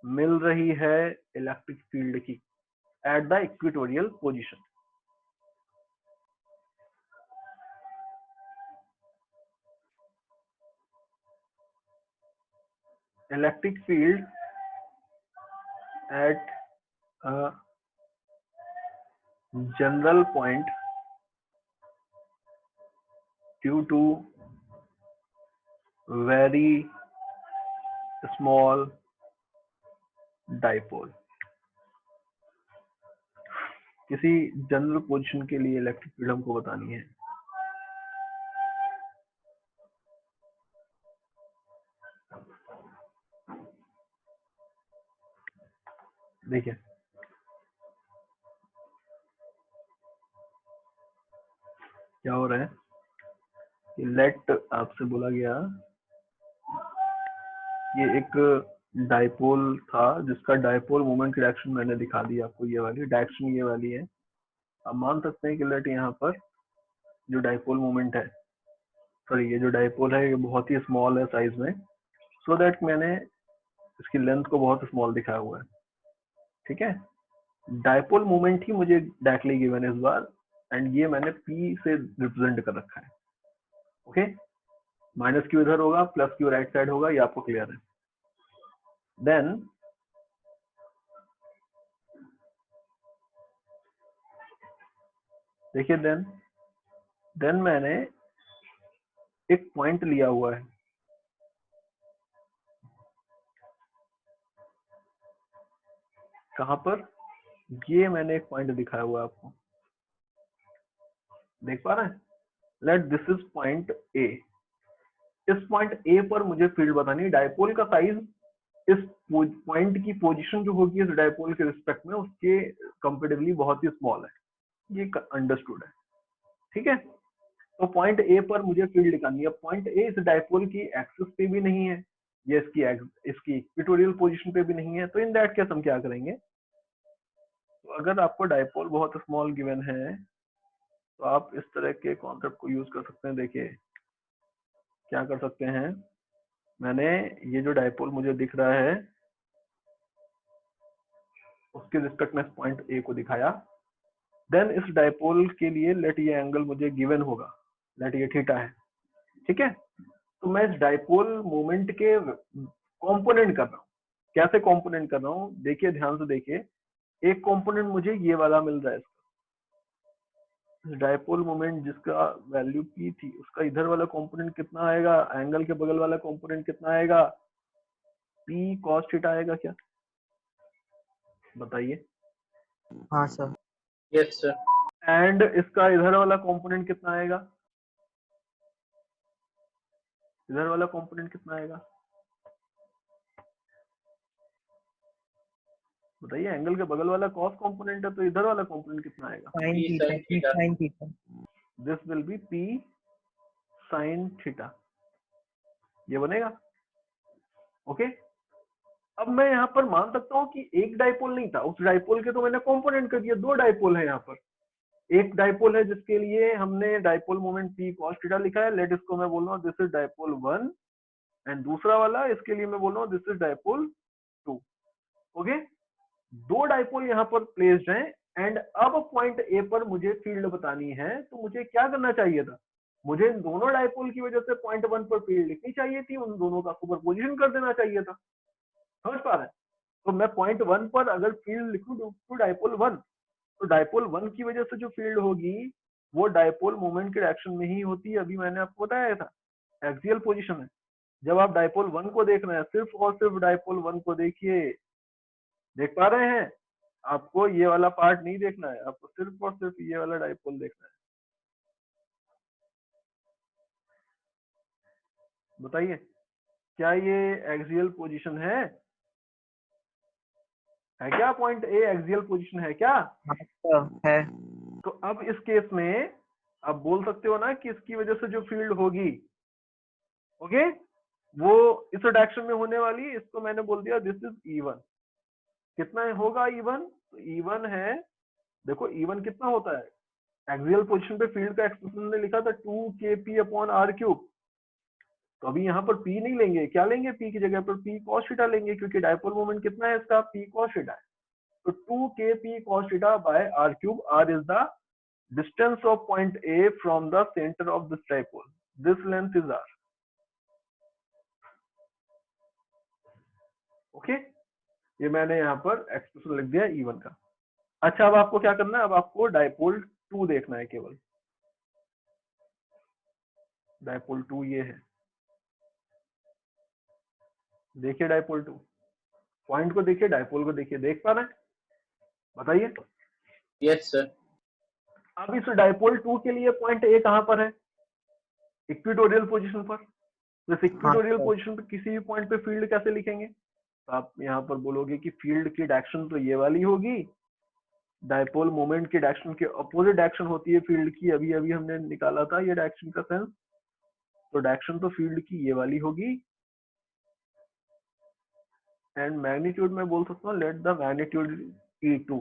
मिल रही है इलेक्ट्रिक फील्ड की at the equatorial position. Electric field eight a general point due to very small dipole। किसी general position के लिए इलेक्ट्रिक फील्ड हमको बतानी है। देखिए क्या हो रहा है कि लेट आपसे बोला गया, ये एक डायपोल था जिसका डायपोल मोमेंट की डायरेक्शन मैंने दिखा दी आपको, ये वाली डायरेक्शन ये वाली है। आप मान सकते हैं कि लेट यहाँ पर जो डायपोल मोमेंट है, सॉरी ये जो डायपोल है ये बहुत ही स्मॉल है साइज में, सो दैट मैंने इसकी लेंथ को बहुत स्मॉल दिखाया हुआ है, ठीक है। डायपोल मोमेंट ही मुझे डायरेक्टली गिवन है इस बार, एंड ये मैंने P से रिप्रेजेंट कर रखा है, ओके। माइनस क्यू इधर होगा, प्लस क्यू राइट साइड होगा, ये आपको क्लियर है। देन देखिए, देन मैंने एक पॉइंट लिया हुआ है, कहां पर, ये मैंने एक पॉइंट दिखाया हुआ है आपको, देख पा रहे हैं। Late this is point A. इस पॉइंट ए पर मुझे फील्ड बतानी है। डायपोल का साइज इस पॉइंट की पोजीशन जो होगी इस डायपोल के रिस्पेक्ट में उसके कंपेरेटिवली बहुत ही स्मॉल है, ये अंडरस्टूड है, ठीक है। तो पॉइंट ए पर मुझे फील्ड निकालनी है। पॉइंट ए इस डायपोल की एक्सिस पे भी नहीं है, ये इसकी इक्वेटोरियल पोजीशन पे भी नहीं है, तो इन दैट केस हम क्या करेंगे, तो अगर आपको डायपोल बहुत स्मॉल गिवन है तो आप इस तरह के कॉन्सेप्ट को यूज कर सकते हैं। देखिए क्या कर सकते हैं, मैंने ये जो डायपोल मुझे दिख रहा है उसके रिस्पेक्ट में पॉइंट ए को दिखाया। देन इस डायपोल के लिए लेट ये एंगल मुझे गिवन होगा, लेट ये थीटा है, ठीक है। तो मैं इस डायपोल मोमेंट के कंपोनेंट कर रहा हूँ, कैसे कंपोनेंट कर रहा हूँ, देखिए ध्यान से देखिए। एक कंपोनेंट मुझे ये वाला मिल रहा है, डायपोल मोमेंट जिसका वैल्यू p थी, उसका इधर वाला कंपोनेंट कितना आएगा, एंगल के बगल वाला कंपोनेंट कितना आएगा, p cos थीटा आएगा क्या, बताइए। हाँ सर। Yes sir. एंड इसका इधर वाला कंपोनेंट कितना आएगा, इधर वाला कंपोनेंट कितना आएगा, बताइए। एंगल के बगल वाला cos कंपोनेंट है, तो इधर वाला कंपोनेंट कितना आएगा, sine P theta, sin p theta. Sine theta. This will be p sin theta, ये बनेगा। ओके, अब मैं यहाँ पर मान सकता हूँ कि एक डाइपोल नहीं था, उस डाइपोल के तो मैंने कंपोनेंट कर दिया, दो डाइपोल है यहाँ पर। एक डाइपोल है जिसके लिए हमने dipole moment p cos theta लिखा है, लेट इसको मैं बोल रहा हूँ दिस इज डाइपोल 1, एंड दूसरा वाला इसके लिए मैं बोल रहा हूँ दिस इज डाइपोल 2। ओके, दो डाइपोल यहाँ पर प्लेस्ड हैं, एंड अब पॉइंट ए पर मुझे फील्ड बतानी है, तो मुझे क्या करना चाहिए था, मुझे इन दोनों डाइपोल की वजह से पॉइंट 1 पर फील्ड लिखनी चाहिए थी, उन दोनों का सुपरपोजिशन कर देना चाहिए था। समझ पा रहे हैं? तो मैं पॉइंट 1 पर अगर फील्ड लिखूं टू डाइपोल 1, तो डाइपोल 1 की वजह से जो फील्ड होगी वो डाइपोल मोमेंट के डायरेक्शन में ही होती है, अभी मैंने आपको बताया था, एक्सियल पोजीशन है। जब आप डाइपोल 1 को देख रहे हैं, सिर्फ और सिर्फ डाइपोल 1 को देखिए, देख पा रहे हैं? आपको ये वाला पार्ट नहीं देखना है, आपको सिर्फ और सिर्फ ये वाला डाइपोल देखना है। बताइए, क्या ये एक्सियल पोजीशन है क्या, पॉइंट ए एक्सियल पोजीशन है क्या? हाँ सर है। तो अब इस केस में आप बोल सकते हो ना कि इसकी वजह से जो फील्ड होगी, ओके, वो इस डायरेक्शन में होने वाली, इसको मैंने बोल दिया दिस इज E1। कितना होगा E1? तो E1 है, देखो E1 कितना होता है, एक्सियल पोजीशन पे फील्ड का एक्सप्रेशन ने लिखा था 2kp/r³। तो अभी यहाँ पर p नहीं लेंगे, क्या लेंगे, p की जगह पर p cos थीटा लेंगे, क्योंकि डाइपोल मोमेंट कितना है इसका, p cos थीटा है। तो 2kp cos theta by r³, r is the distance of point A from the center of this dipole, this length is r। Okay, ये मैंने यहाँ पर एक्सप्रेशन लिख दिया E1 का। अच्छा, अब आपको क्या करना है, अब आपको डाइपोल 2 देखना है केवल। डाइपोल 2 ये है, देखिए डाइपोल 2, पॉइंट को देखिए, डाइपोल को देखिए, देख पा रहे हैं, बताइए। Yes sir. अब इस डाइपोल 2 के लिए पॉइंट ए कहां पर है, इक्वेटोरियल पोजीशन पर। तो इस इक्वेटोरियल पोजीशन पे किसी भी पॉइंट पे फील्ड कैसे लिखेंगे, तो आप यहाँ पर बोलोगे कि फील्ड की डायरेक्शन तो ये वाली होगी, डाइपोल मोमेंट की डायरेक्शन के अपोजिट डायरेक्शन होती है फील्ड की, अभी अभी हमने निकाला था ये डायरेक्शन का सेंस। तो डायरेक्शन तो फील्ड की ये वाली होगी, एंड मैग्नीट्यूड में बोल सकता हूँ let the magnitude E2।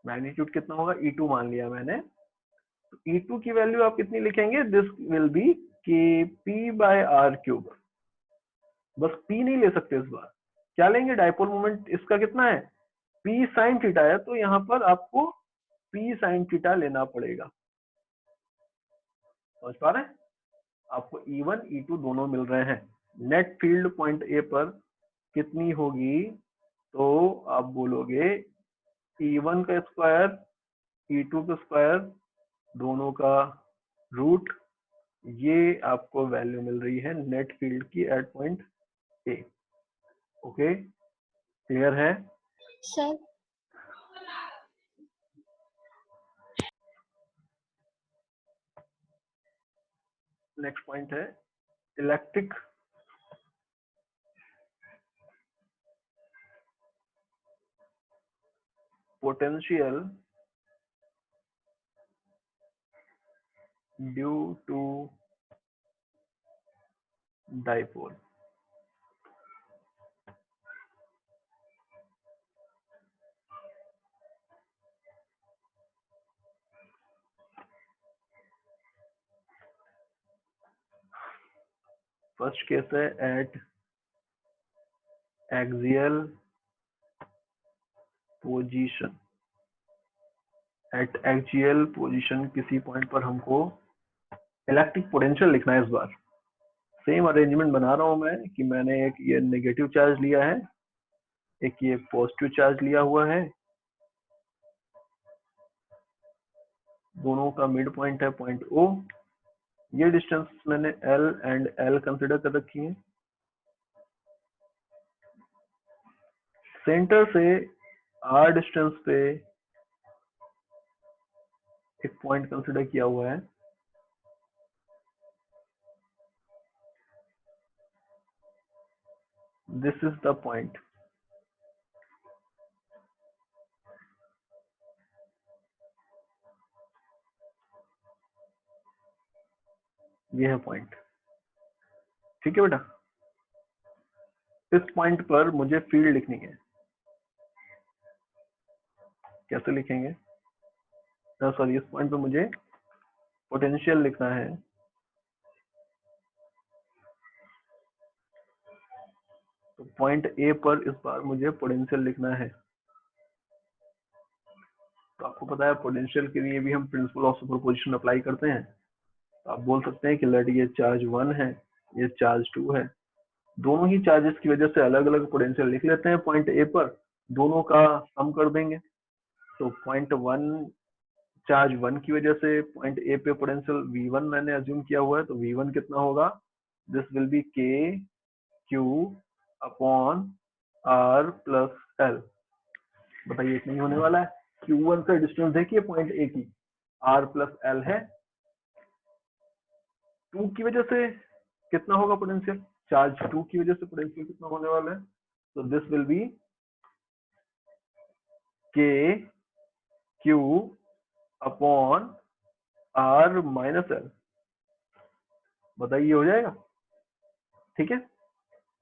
Magnitude कितना होगा, E2 मान लिया मैंने। तो E2 की वैल्यू आप कितनी लिखेंगे, दिस विल बी kp/r³। बस p नहीं ले सकते इस बार, क्या लेंगे, डाइपोल मोमेंट इसका कितना है, p sin थीटा है, तो यहाँ पर आपको p sin थीटा लेना पड़ेगा। समझ पा रहे हैं? आपको E1 E2 दोनों मिल रहे हैं। नेट फील्ड पॉइंट ए पर कितनी होगी, तो आप बोलोगे E1 का स्क्वायर E2 का स्क्वायर, दोनों का रूट, ये आपको वैल्यू मिल रही है नेट फील्ड की at point A. Okay, clear है सर? नेक्स्ट पॉइंट है electric potential due to dipole. First case है at axial position. At axial position किसी पॉइंट पर हमको इलेक्ट्रिक पोटेंशियल लिखना है इस बार। सेम अरेंजमेंट बना रहा हूं मैं कि मैंने एक ये नेगेटिव चार्ज लिया है, एक ये पॉजिटिव चार्ज लिया हुआ है, दोनों का मिड पॉइंट है पॉइंट O। ये डिस्टेंस मैंने L एंड L कंसिडर कर रखी है। सेंटर से R डिस्टेंस पे एक पॉइंट कंसिडर किया हुआ है, दिस इज द पॉइंट। ये है पॉइंट, ठीक है बेटा। इस पॉइंट पर मुझे फील्ड लिखनी है, कैसे लिखेंगे? सॉरी, इस पॉइंट पर मुझे पोटेंशियल लिखना है। तो पॉइंट A पर इस बार मुझे पोटेंशियल लिखना है। तो आपको पता है पोटेंशियल के लिए भी हम प्रिंसिपल ऑफ सुपरपोजिशन अप्लाई करते हैं। तो आप बोल सकते हैं कि लेट ये चार्ज 1 है, ये चार्ज 2 है, दोनों ही चार्जेस की वजह से अलग अलग पोटेंशियल लिख लेते हैं पॉइंट A पर, दोनों का सम कर देंगे। तो पॉइंट 1 चार्ज 1 की वजह से पॉइंट A पे पोटेंशियल V1 मैंने अज्यूम किया हुआ है, तो V1 कितना होगा? This will be K Q upon R plus L। बताइए इतना ही होने वाला है। Q1 से डिस्टेंस देखिए पॉइंट A की, R प्लस L है। 2 की वजह से कितना होगा पोटेंशियल? चार्ज 2 की वजह से पोटेंशियल कितना होने वाला है? तो this will be K Q upon R minus L। बताइए हो जाएगा? ठीक है।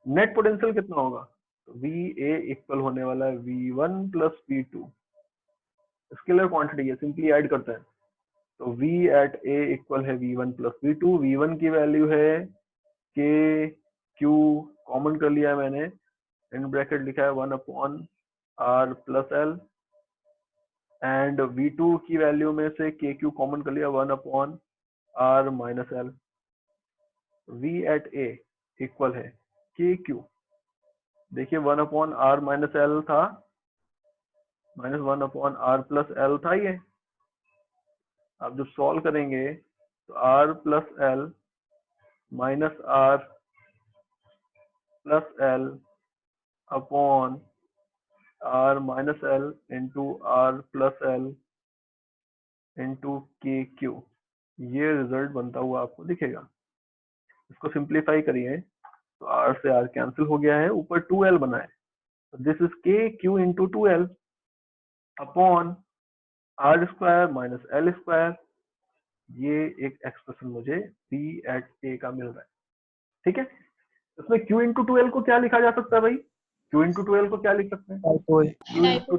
नेट पोटेंशियल कितना होगा? तो VA इक्वल होने वाला है V1 plus V2, scalar quantity है, सिंपली ऐड करते हैं। तो V एट A इक्वल है V1 प्लस V2। V1 की वैल्यू है K Q, कॉमन कर लिया मैंने, इन ब्रैकेट लिखा है 1 upon R plus L, and V2 की वैल्यू में से K Q कॉमन कर लिया 1 upon R minus L। V eight A equal है K Q, देखिए 1 अपॉन R माइनस L था, minus 1 upon R plus L था ये। आप जब सॉल्व करेंगे तो R plus L minus R plus L upon R minus L into R plus L into KQ, ये रिजल्ट बनता हुआ आपको दिखेगा। इसको सिंप्लीफाई करिए तो R से R कैंसिल हो गया है, ऊपर 2L बना है, this is KQ into 2L upon R square minus L square. ये एक एक्सप्रेशन मुझे B एट A का मिल रहा है, ठीक है। इसमें Q इंटू 2L को क्या लिखा जा सकता है भाई? Q इंटू 2L को क्या लिख सकते हैं? Dipole. Q into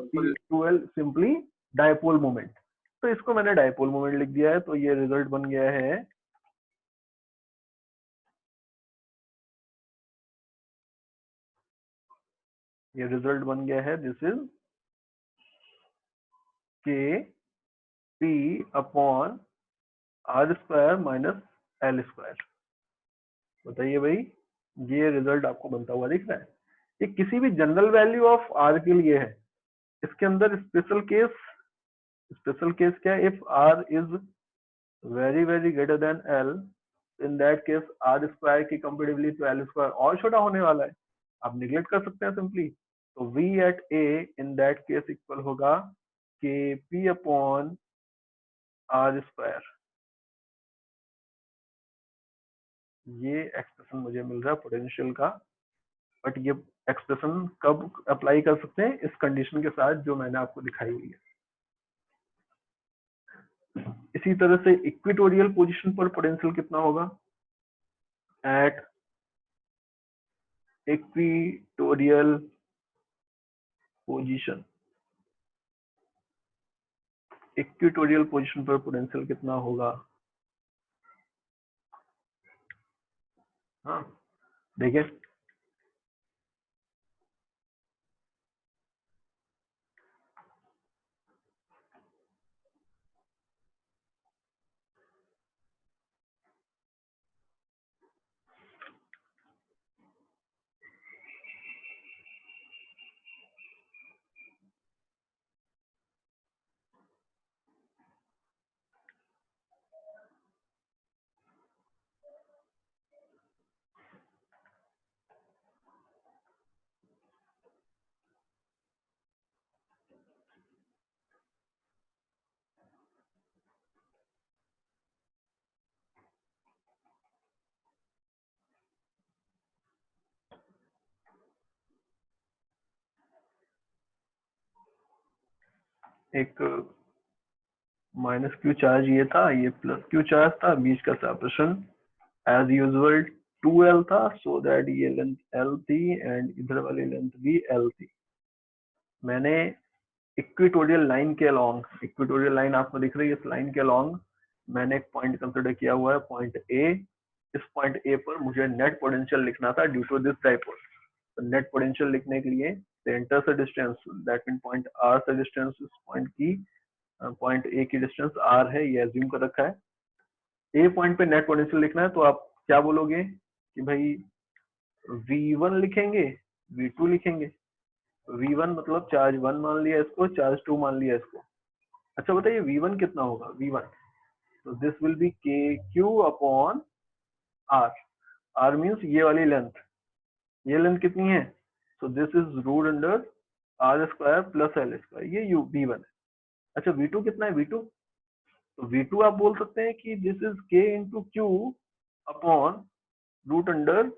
2L simply dipole moment. तो इसको मैंने डायपोल मोमेंट लिख दिया है, तो ये रिजल्ट बन गया है this is K P upon R square minus L square. बताइए भाई, ये रिजल्ट आपको बनता हुआ दिख रहा है। ये किसी भी जनरल वैल्यू ऑफ R के लिए है। इसके अंदर स्पेशल केस क्या है? If R is very very greater than L, in that case R square की कंपेरेटिवली तो L स्क्वायर और छोटा होने वाला है, आप निगलेक्ट कर सकते हैं सिंपली। तो V eight A in that case equal होगा KP अपॉन R स्क्वायर। ये एक्सप्रेशन मुझे मिल रहा है पोटेंशियल का, बट ये एक्सप्रेशन कब अप्लाई कर सकते हैं? इस कंडीशन के साथ जो मैंने आपको दिखाई हुई है। इसी तरह से इक्वेटोरियल पोजीशन पर पोटेंशियल कितना होगा? At equatorial position, equatorial position पर पोटेंशियल कितना होगा? हाँ देखिए, एक माइनस क्यू चार्ज ये था, ये प्लस क्यू चार्ज था, बीच का सेपरेशन एज यूजुअल 2L था, सो दैट ये लेंथ L थी एंड इधर वाली लेंथ भी L थी। मैंने इक्वेटोरियल लाइन के अलॉन्ग, इक्वेटोरियल लाइन आपको दिख रही है, इस लाइन के अलॉन्ग मैंने एक पॉइंट कंसिडर किया हुआ है, पॉइंट ए। इस पॉइंट ए पर मुझे नेट पोटेंशियल लिखना था ड्यू टू दिस डाइपोल। तो नेट पोटेंशियल लिखने के लिए सेंटर से distance, that mean point R से डिस्टेंस, इस पॉइंट की पॉइंट ए की डिस्टेंस आर है, ये एज्यूम कर रखा है। ए पॉइंट पे नेट पोटेंशियल लिखना है, तो आप क्या बोलोगे कि भाई V1 लिखेंगे, V2 लिखेंगे। V1 मतलब चार्ज 1 मान लिया इसको, चार्ज 2 मान लिया इसको। अच्छा बताइए V1 कितना होगा? V1 तो this will be KQ upon R। R means ये वाली लेंथ, ये लेंथ कितनी है? So this is root under R square plus L square, ये V1 है। अच्छा V2 कितना है? V2 तो V2 आप बोल सकते हैं कि this is K into Q upon root under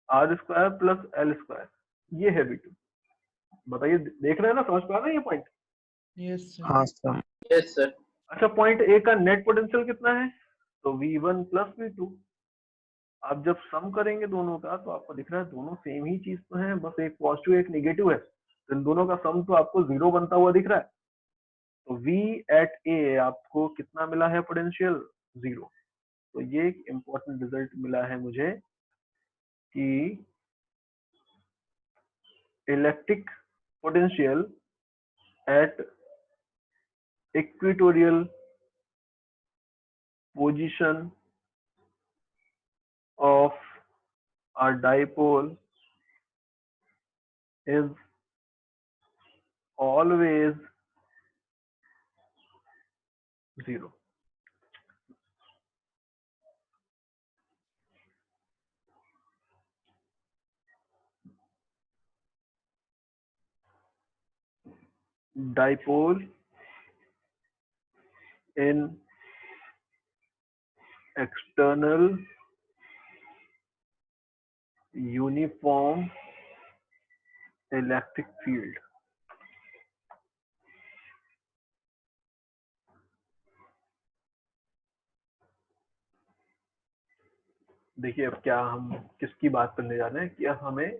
R square plus L square, ये है V2। बताइए, देख रहे हैं ना, समझ पा रहे हैं ये पॉइंट? Yes sir. हाँ सर। Yes, sir. अच्छा पॉइंट ए का नेट पोटेंशियल कितना है? तो V1 प्लस V2। आप जब सम करेंगे दोनों का तो आपको दिख रहा है दोनों सेम ही चीज तो है, बस एक पॉजिटिव एक नेगेटिव है, तो इन दोनों का सम तो आपको 0 बनता हुआ दिख रहा है। तो V एट ए आपको कितना मिला है पोटेंशियल? 0। तो ये एक इंपॉर्टेंट रिजल्ट मिला है मुझे कि electric potential at equatorial position of a dipole is always 0। Dipole in external uniform electric field। देखिए अब क्या हम किसकी बात करने जा रहे हैं कि अब हमें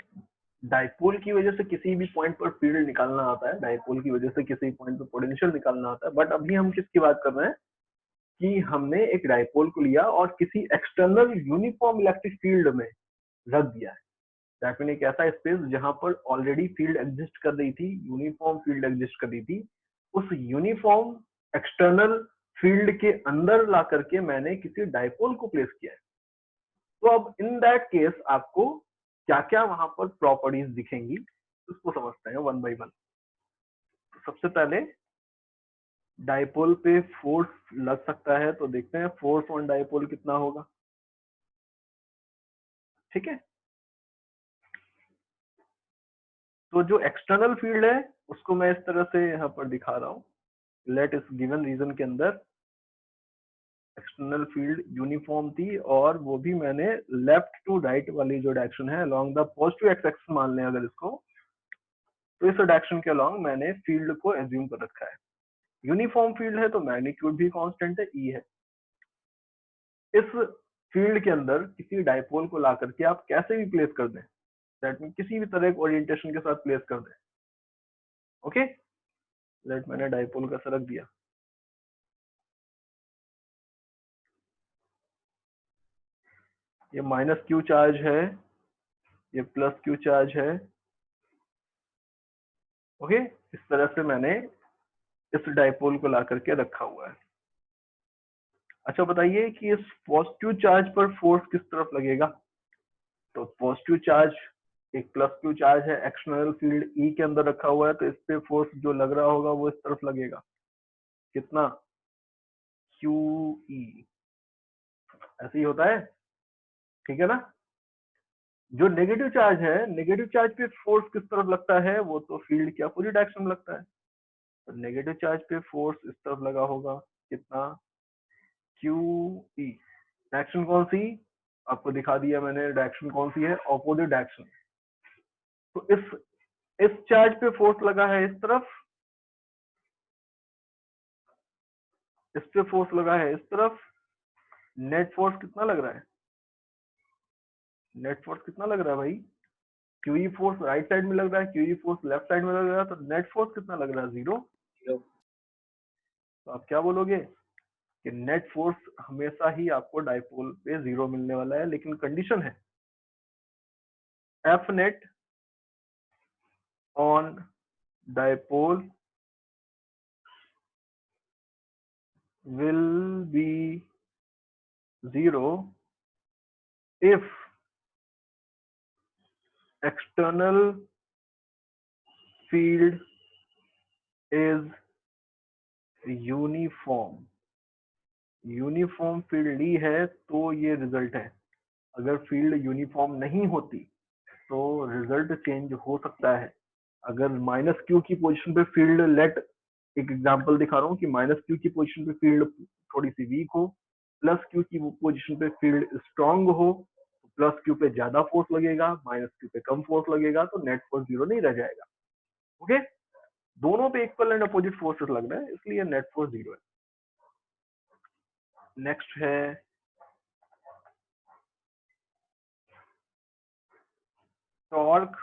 डाइपोल की वजह से किसी भी पॉइंट पर फील्ड निकालना आता है, डाइपोल की वजह से किसी पॉइंट पर पोटेंशियल निकालना आता है। बट अभी हम किसकी बात कर रहे हैं कि हमने एक डाइपोल को लिया और किसी एक्सटर्नल यूनिफॉर्म इलेक्ट्रिक फील्ड में रख दिया है। दैट मीन एक ऐसा स्पेस जहां पर ऑलरेडी फील्ड एग्जिस्ट कर रही थी, यूनिफॉर्म फील्ड एग्जिस्ट कर रही थी, उस यूनिफॉर्म एक्सटर्नल फील्ड के अंदर ला करके मैंने किसी डाइपोल को प्लेस किया है। तो अब इन दैट केस आपको क्या क्या वहां पर प्रॉपर्टीज दिखेंगी उसको समझते हैं वन बाय वन। सबसे पहले डाइपोल पे फोर्स लग सकता है, तो देखते हैं फोर्स ऑन डाइपोल कितना होगा। ठीक है, तो जो एक्सटर्नल फील्ड है उसको मैं इस तरह से यहाँ पर दिखा रहा हूँ। लेट इस गिवन रीजन के अंदर एक्सटर्नल फील्ड यूनिफॉर्म थी और वो भी मैंने लेफ्ट टू राइट वाली जो डायरेक्शन है along the positive x axis मान लें अगर इसको, तो इस डायरेक्शन के अलोंग मैंने फील्ड को एज्यूम कर रखा है। यूनिफॉर्म फील्ड है तो मैग्नीट्यूड भी कांस्टेंट है, ई है। इस फील्ड के अंदर किसी डाइपोल को ला करके आप कैसे भी प्लेस कर दें, दैट मीन किसी भी तरह के ओरिएंटेशन के साथ प्लेस कर दें। ओके, लेट मैंने डाइपोल का रख दिया, ये माइनस क्यू चार्ज है, ये प्लस क्यू चार्ज है। ओके, इस तरह से मैंने इस डाइपोल को ला करके रखा हुआ है। अच्छा बताइए कि इस पॉजिटिव चार्ज पर फोर्स किस तरफ लगेगा? तो पॉजिटिव चार्ज एक प्लस क्यू चार्ज है, एक्सटर्नल फील्ड ई के अंदर रखा हुआ है, तो इस पे फोर्स जो लग रहा होगा वो इस तरफ लगेगा। कितना? क्यू ई, ऐसे ही होता है, ठीक है ना। जो नेगेटिव चार्ज है, नेगेटिव चार्ज पे फोर्स किस तरफ लगता है? वो तो फील्ड के अपोजिट डायरेक्शन में लगता है, तो नेगेटिव चार्ज पे फोर्स इस तरफ लगा होगा। कितना? Q E. डायरेक्शन कौन सी? आपको दिखा दिया मैंने, डायरेक्शन कौन सी है? Opposite direction. तो इस चार्ज पे फोर्स लगा है इस तरफ, इस पे फोर्स लगा है इस तरफ, नेट फोर्स कितना लग रहा है? नेट फोर्स कितना लग रहा है भाई? क्यूई फोर्स राइट साइड में लग रहा है, क्यूई फोर्स लेफ्ट साइड में लग रहा है, तो नेट फोर्स कितना लग रहा है? 0। Zero. तो आप क्या बोलोगे कि नेट फोर्स हमेशा ही आपको डाइपोल पे 0 मिलने वाला है, लेकिन कंडीशन है F net on dipole will be 0 if external field is uniform. Uniform field ली है तो ये रिजल्ट है। अगर फील्ड यूनिफॉर्म नहीं होती तो रिजल्ट चेंज हो सकता है। अगर माइनस क्यू की पोजीशन पे फील्ड लेट, एक एग्जांपल दिखा रहा हूँ कि माइनस क्यू की पोजीशन पे फील्ड थोड़ी सी वीक हो, प्लस क्यू की पोजीशन पे फील्ड स्ट्रांग हो, तो प्लस क्यू पे ज्यादा फोर्स लगेगा, माइनस क्यू पे कम फोर्स लगेगा, तो नेट फोर्स 0 नहीं रह जाएगा। ओके, दोनों पे इक्वल एंड अपोजिट फोर्सेस लग रहे हैं, इसलिए नेट फोर्स 0 है। नेक्स्ट है टॉर्क